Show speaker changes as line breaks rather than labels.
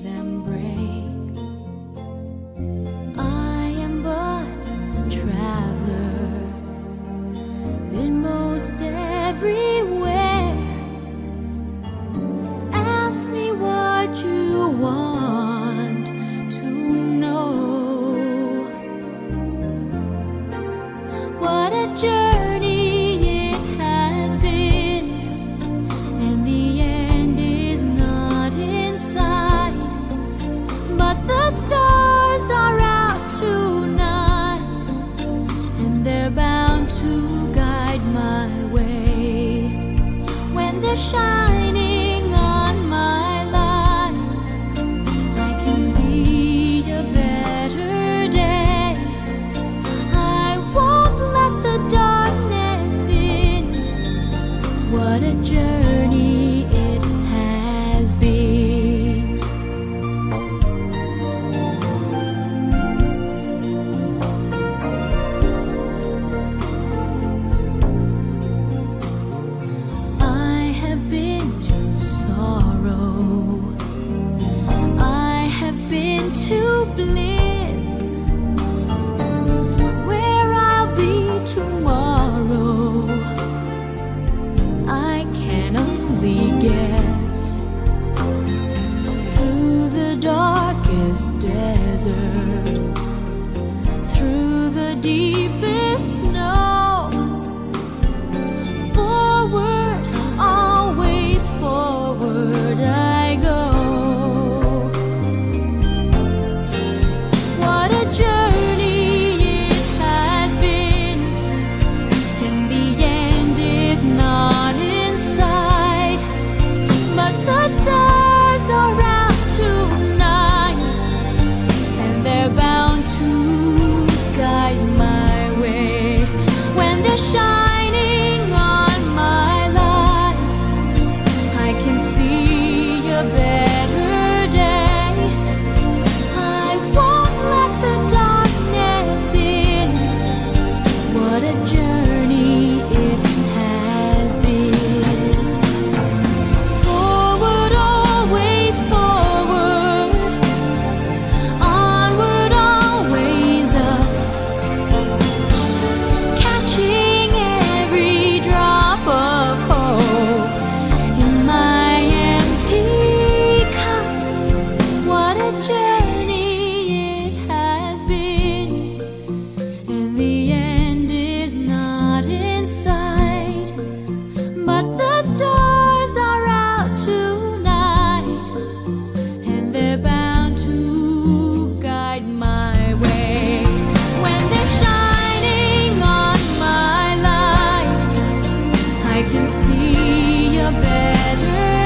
Them break. I am but a traveler, been most everywhere. Ask me what you want to know. What a journey it has been, and the end is not in sight. But the stars are out tonight, and they're bound to guide my way. When they're shining on my life, I can see a better day. I won't let the darkness in. What a journey it has been. To bliss, where I'll be tomorrow, I can only guess. Through the darkest desert, through the deepest snow, forward, always forward I go. Stars are out tonight, and they're bound to guide my way. When they're shining on my life, I can see a better day. I won't let the darkness in. What a journey it has been. I can see a better